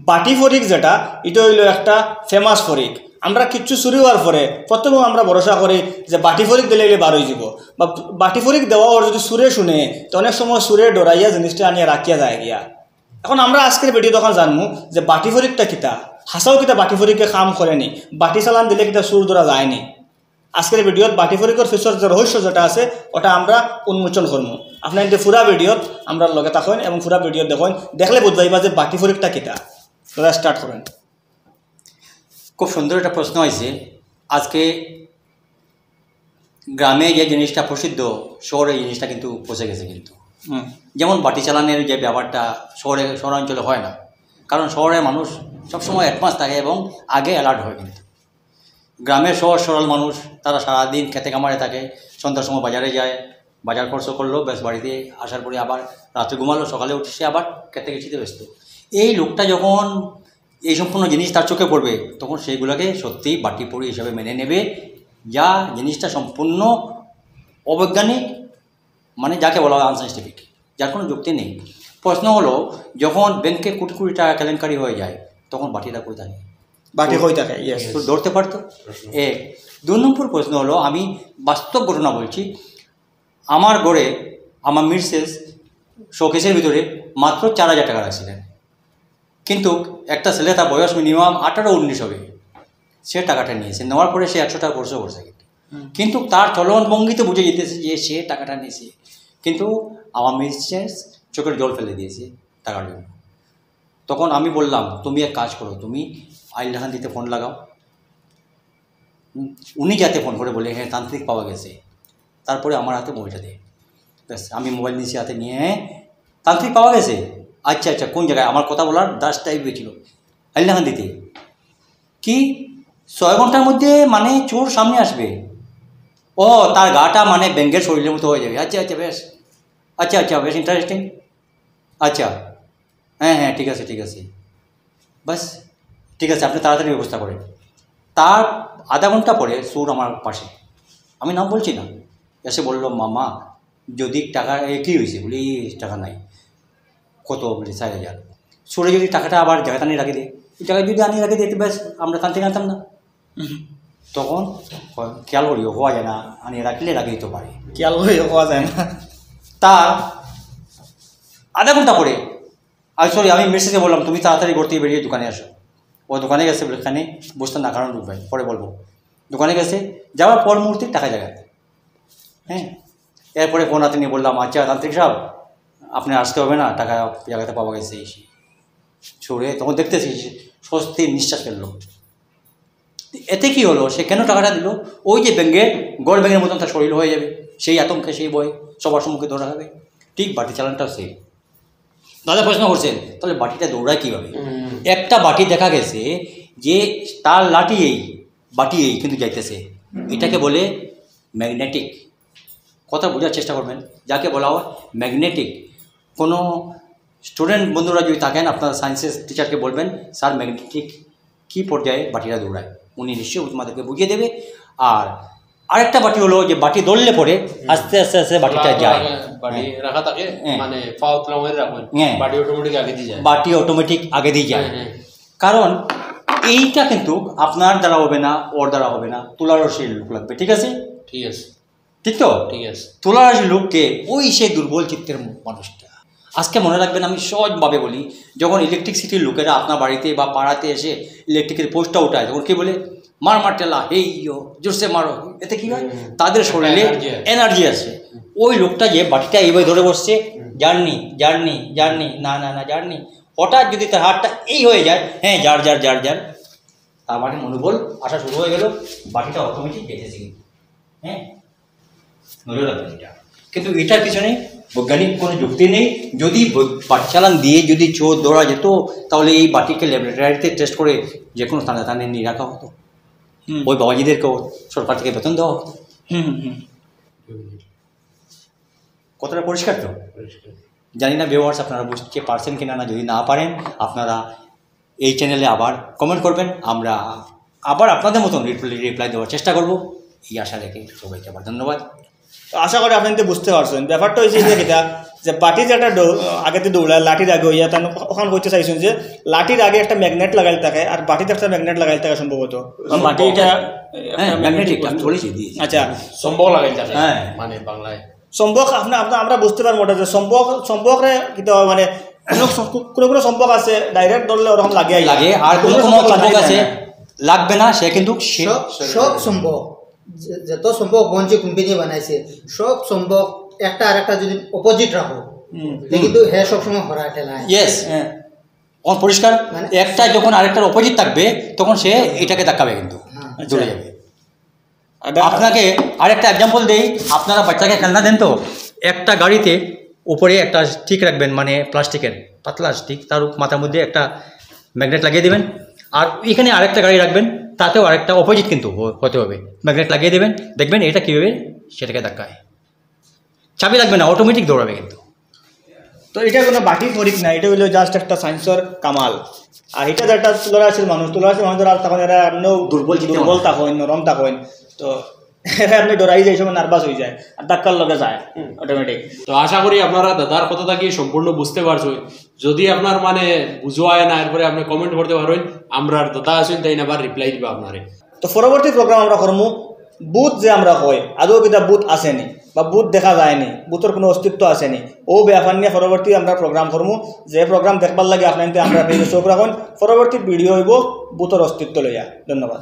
বাটি ফরিক যেটা এটা হইল একটা ফেমাস ফরিক। আমরা কিচ্ছু চুরি হওয়ার পরে প্রথমে আমরা ভরসা করি যে বাটি ফরিক দিলে বারো হয়ে যাব, বা বাটি ফরিক দেওয়া ওর যদি সুরে শুনে তো অনেক সময় সুরে ডরাইয়া জিনিসটা আনিয়া রাখিয়া যায় গিয়া। এখন আমরা আজকের ভিডিও তখন জানবো যে বাটি ফরিকটা কিতা, হাসাও কিতা বাটি ফরিকে কাম করেনি, বাটি চালান দিলে কিতা সুর ধরা যায়নি। আজকের ভিডিওত বাটি ফরিকর ফিচর যে রহস্য যেটা আছে ওটা আমরা উন্মোচন করবো। আপনার কিন্তু পুরা ভিডিওত আমরা লগে থাকেন এবং পুরা ভিডিও দেখেন, দেখলে বুঝবাইবা যে বাটি ফরিকটা কিতা। তোরা স্টার্ট করেন। খুব সুন্দর একটা প্রশ্ন হয়েছে। আজকে গ্রামে যে জিনিসটা প্রসিদ্ধ, শহরে এই জিনিসটা কিন্তু পৌঁছে গেছে। কিন্তু যেমন বাটি চালানের যে ব্যাপারটা শহরাঞ্চলে হয় না, কারণ শহরের মানুষ সবসময় অ্যাডভান্স থাকে এবং আগে অ্যালার্ট হয়। কিন্তু গ্রামের সহজ সরল মানুষ, তারা সারাদিন খেতে কামারে থাকে, সন্ধ্যার সময় বাজারে যায়, বাজার খরচ করলো, ব্যাস বাড়িতে আসার পরে আবার রাত্রে ঘুমালো, সকালে উঠে সে আবার খেতে গেছিতে ব্যস্ত। এই লোকটা যখন এই সম্পূর্ণ জিনিস তার চোখে পড়বে তখন সেইগুলোকে সত্যিই বাটি পড়ি হিসাবে মেনে নেবে, যা জিনিসটা সম্পূর্ণ অবৈজ্ঞানিক, মানে যাকে বলা হয় আনসাইন্টিফিক, যার কোনো যুক্তি নেই। প্রশ্ন হলো, যখন ব্যাংকে কোটি কোটি টাকা কেলেঙ্কারি হয়ে যায় তখন বাটিটা কই থাকে? বাটি হয়ে থাকে, তো ধরতে পারতো। দুই নম্বর প্রশ্ন হলো, আমি বাস্তব ঘটনা বলছি। আমার ঘরে আমার মিসেস শোকেসের ভিতরে মাত্র 4,000 টাকা রাখছিলেন, কিন্তু একটা ছেলে, তার বয়স মিনিমাম 18-19 হবে, সে টাকাটা নিয়েছে। নেওয়ার পরে সে 100 টাকা খরচ করছে, কিন্তু তার চলন ভঙ্গিতে বুঝে যেতেছে যে সে টাকাটা নিয়েছে। কিন্তু আমার মিসেস চোখের জল ফেলে দিয়েছে টাকার জন্য। তখন আমি বললাম, তুমি এক কাজ করো, তুমি আইলাহান দিতে ফোন লাগাও। উনি যাতে ফোন করে বলে, হ্যাঁ তান্ত্রিক পাওয়া গেছে, তারপরে আমার হাতে মোবাইলটা দেয়। ব্যাস আমি মোবাইল নিয়েছি হাতে নিয়ে, তান্ত্রিক পাওয়া গেছে, আচ্ছা আচ্ছা কোন জায়গায়? আমার কথা বলার 10 টাইপ হয়েছিল। আইলাহান দিতে কি 6 ঘন্টার মধ্যে মানে চোর সামনে আসবে? ও তার গাটা মানে ব্যাঙ্গের শরীরের মতো হয়ে যাবে। আচ্ছা আচ্ছা বেশ, আচ্ছা আচ্ছা বেশ ইন্টারেস্টিং, আচ্ছা হ্যাঁ হ্যাঁ ঠিক আছে ঠিক আছে, বাস ঠিক আছে, আপনি তাড়াতাড়ি ব্যবস্থা করেন। তার আধা ঘন্টা পরে সুর আমার পাশে, আমি নাম বলছি না, এসে বললো, মামা যদি টাকা কী হয়েছে? বলি টাকা নাই। কত? বলি 4,000। সুরে যদি টাকাটা আবার জায়গাটা আনিয়ে রাখে দেয়, এই টাকা যদি আনিয়ে রাখে দিতে ব্যাস আমরা তান্ত্রিক আনতাম না। তখন খেয়াল করিও হওয়া যায় না, আনিয়ে রাখলে রাখে দিতে পারে, খেয়াল করিও হওয়া যায় না। তার আধা ঘন্টা পরে আমি মেসেজে বললাম, তুমি তাড়াতাড়ি ঘর থেকে বেরিয়ে দোকানে আসো। ও দোকানে গেছে, এখানে বুঝতাম না, কারণ ভাই পরে বলবো। দোকানে গেছে, যাওয়ার পর মুহূর্তে টাকা জায়গায়, হ্যাঁ। এরপরে ফোন হাতে নিয়ে বললাম, আচ্ছা তান্ত্রিক সাহেব আপনি আসতে হবে না, টাকা জায়গাতে পাওয়া গেছে। ছড়ে তখন দেখতেছি স্বস্তির নিঃশ্বাস ফেললো। এতে কি হলো, সে কেন টাকাটা দিল? ওই যে গড় ব্যাঙের মতন তার শরীর হয়ে যাবে, সেই আতঙ্কে, সেই ভয়, সবার সম্মুখে ধরা হবে। ঠিক বাটি চালানটাও সেই। দাদা প্রশ্ন করছেন, তাহলে বাটিটা দৌড়ায় কীভাবে? একটা বাটি দেখা গেছে যে তার লাঠি বাটি কিন্তু যাইতেছে, এটাকে বলে ম্যাগনেটিক। কথা বোঝার চেষ্টা করবেন, যাকে বলা হয় ম্যাগনেটিক। কোনো স্টুডেন্ট বন্ধুরা যদি থাকেন, আপনার সায়েন্সের টিচারকে বলবেন, স্যার ম্যাগনেটিক কী পর্যায়ে বাটিটা দৌড়ায়, উনি নিশ্চয়ই তোমাদেরকে বুঝিয়ে দেবে। আর আরেকটা বাটি হলো যে বাটি দৌড়লে পরে আস্তে আস্তে আস্তে বাটিটা যায়, বাটি অটোমেটিক আগে দিয়ে যায়। কারণ এইটা কিন্তু আপনার দ্বারা হবে না, ওর দ্বারা হবে না, তুলারসের লোক লাগবে। ঠিক আছে, ঠিক আছে, ঠিক তো, ঠিক আছে। তুলারসের লোককে ওই সেই দুর্বল চিত্তের মানুষটা। আজকে মনে রাখবেন, আমি সহজভাবে বলি, যখন ইলেকট্রিসিটির লোকেরা আপনার বাড়িতে বা পাড়াতে এসে ইলেকট্রিকের পোস্টটা উঠায়, তখন কি বলে, মার টেলা, হেই জোরসে মারো। এতে কি হয়, তাদের শরীরে এনার্জি আসে। ওই লোকটা যে বাটিটা এইভাবে ধরে বসছে, জার্নি জার্নি জার্নি, না না না জার্নি, হঠাৎ যদি তার হাতটা এই হয়ে যায়, হ্যাঁ জার জার জার জার, তার মানে মনোবল আসা শুরু হয়ে গেল, বাটিটা অটোমেটিক বেঁচেছে। কিন্তু হ্যাঁ নজর রাখবেন এটা। কিন্তু এটার পিছনে বৈজ্ঞানিক কোনো যুক্তি নেই। যদি বাটি চালান দিয়ে যদি চোর ধরা যেত, তাহলে এই বাটিকে ল্যাবরেটরিতে টেস্ট করে যে কোনো স্থানে নিয়ে রাখা হতো, ওই বাবাজিদেরকেও সরকার থেকে বেতন দেওয়া হতো। কতটা পরিষ্কার তো জানি না, ভিউয়ার্স আপনারা বুঝতে পারছেন কিনা না। যদি না পারেন, আপনারা এই চ্যানেলে আবার কমেন্ট করবেন, আমরা আবার আপনাদের মতন রিপ্লাই দেওয়ার চেষ্টা করব, এই আশা রেখে সবাইকে আবার ধন্যবাদ। তো আশা করি আপনি বুঝতে পারছেন ব্যাপারটা হয়েছে যে কিতা যে বাটি যে একটা আগেতে দৌড়ায় লাঠির আগে হইয়া তার ওখানে হইতে চাইছেন যে লাঠির আগে একটা ম্যাগনেট লাগাইল থাকে আর বাটিতে একটা ম্যাগনেট লাগাইল থাকে সম্ভবত বাটি এটা ম্যাগনেটিক আমি বলেছি দিয়েছি। আচ্ছা সম্ভব লাগাই থাকে হ্যাঁ। মানে বাংলায় সম্পর্ক আমরা বুঝতে পারবো ওটা যে সম্পর্কে কিন্তু মানে কোনো সম্পর্ক আছে ডাইরেক্ট ধরলে ওরকম লাগে লাগে আর কোনো সম্পর্ক আছে লাগবে না সে কিন্তু সব সম্ভব যত সম্ভব বঞ্চে কোম্পানি বানাইছে সব সম্ভব একটা আর একটা যদি অপোজিট রাখো কিন্তু হ্যাঁ সবসময় হরা ঠেলায় ইয়েস পরিষ্কার মানে একটা যখন আরেকটার অপোজিট থাকবে তখন সে এটাকে ধাক্কাবে কিন্তু জুড়ে যাবে। আপনাকে আরেকটা এক্সাম্পল দেই, আপনারা বাচ্চাকে খেলনা দেন তো একটা গাড়িতে উপরে একটা স্টিক রাখবেন মানে প্লাস্টিকের পাতলা স্টিক, তার মাথার মধ্যে একটা ম্যাগনেট লাগিয়ে দেবেন আর এখানে আরেকটা গাড়ি রাখবেন তাতেও আরেকটা অপোজিট কিন্তু হতে হবে, ম্যাগনেট লাগিয়ে দেবেন, দেখবেন এটা কীভাবে সেটাকে ধাক্কায়, চাবি লাগবে না অটোমেটিক দৌড়াবে কিন্তু। তো এটা কোনো বাটি ফরিক না, এটা হইলো জাস্ট একটা সায়েন্সের কামাল। আর এটা যেটা তুলারাশির মানুষ যারা তখন এরা এমনিও দুর্বল থাকেন নরম থাকেন, তো আপনি ডরাই যায় সময় নার্ভাস হয়ে যায় আর ধাক্কার লগে যায় অটোমেটিক। তো আশা করি আপনারা দাদার কথাটা কি সম্পূর্ণ বুঝতে পারছো। যদি আপনার মানে বুঝোয় না এরপরে আপনি কমেন্ট করতে পারেন, আমরা দাদা আসেন তাই না আবার রিপ্লাই দিব আপনারে। তো পরবর্তী প্রোগ্রাম আমরা করবো বুথ যে আমরা হয় আদৌ কিতা বুথ আসেনি বা বুথ দেখা যায়নি, বুথের কোনো অস্তিত্ব আসেনি, ও ব্যাপার নিয়ে পরবর্তী আমরা প্রোগ্রাম করবো। যে প্রোগ্রাম দেখবার লাগে আপনার আমরা চোখ রাখুন, পরবর্তী ভিডিও হইব বুথের অস্তিত্ব লইয়া। ধন্যবাদ।